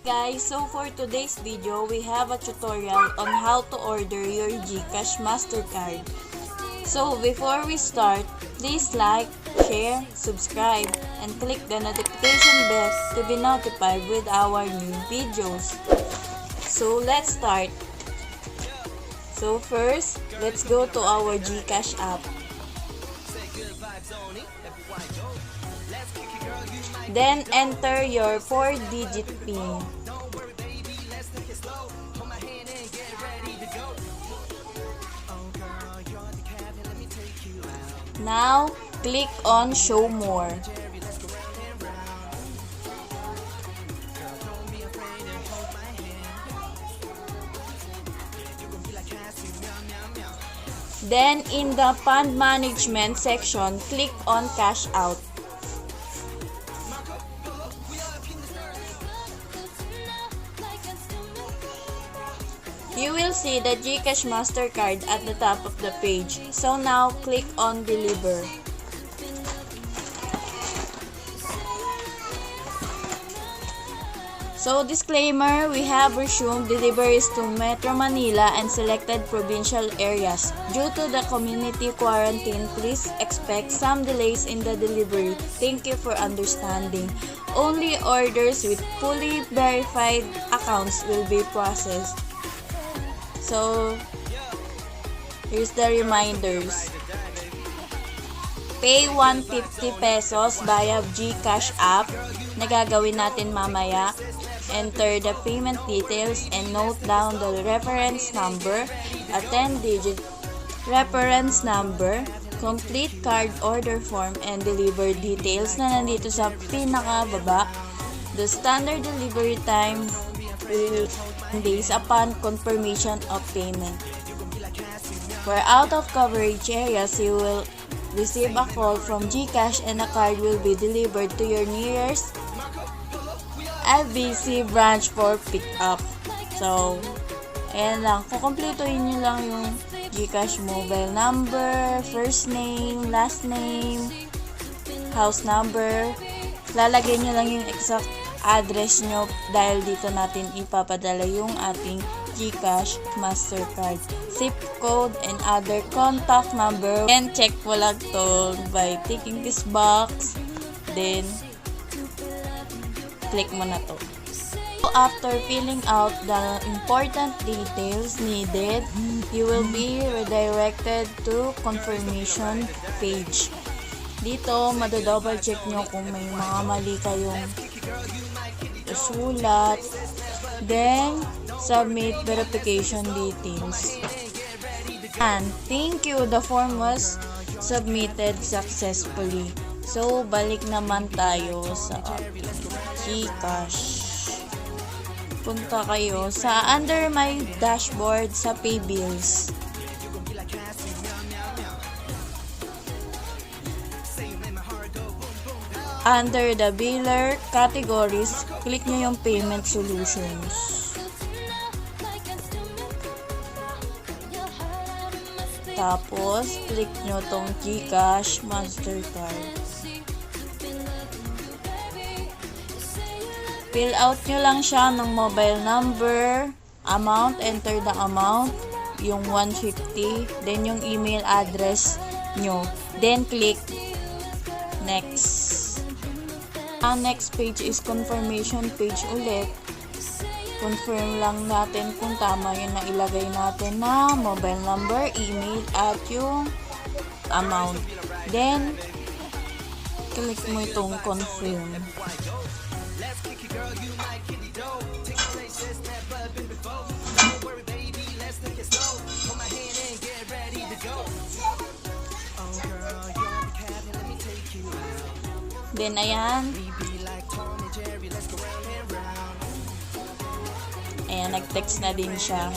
Guys, so for today's video, we have a tutorial on how to order your Gcash Mastercard. So before we start, please like, share, subscribe, and click the notification bell to be notified with our new videos. So let's start. So first, let's go to our Gcash app. Then enter your 4-digit PIN. Now, click on Show More. Then, in the Fund Management section, click on Cash Out. You will see the Gcash Mastercard at the top of the page. So now, click on Deliver. So disclaimer, we have resumed deliveries to Metro Manila and selected provincial areas. Due to the community quarantine, please expect some delays in the delivery. Thank you for understanding. Only orders with fully verified accounts will be processed. So, here's the reminders. Pay 150 pesos via Gcash app na gagawin natin mamaya. Enter the payment details and note down the reference number, a 10-digit reference number, complete card order form, and deliver details na nandito sa pinakababa. The standard delivery time will days upon confirmation of payment. For out of coverage areas, you will receive a call from Gcash and a card will be delivered to your nearest FBC branch for pick-up. So, ayan lang. Kukumpletuhin nyo lang yung Gcash mobile number, first name, last name, house number. Lalagay nyo lang yung exact address nyo dahil dito natin ipapadala yung ating Gcash Mastercard, zip code, and other contact number. And check mo lang to by ticking this box. Then, click mo na to. So, after filling out the important details needed, you will be redirected to confirmation page. Dito, madodouble check nyo kung may mga mali kayong sulat. Then, submit verification details. And thank you, the form was submitted successfully. So, balik naman tayo sa ating Gcash. Punta kayo sa under my dashboard sa pay bills. Under the biller categories, click nyo yung payment solutions. Tapos, click nyo tong Gcash Mastercard. Fill out nyo lang siya ng mobile number, amount, enter the amount, yung 150, then yung email address nyo. Then, click Next. Ang next page is confirmation page ulit. Confirm lang natin kung tama yung nailagay natin na mobile number, email, at yung amount. Then, click mo itong confirm. Then, ayan. Ayan, nag-text na din siya.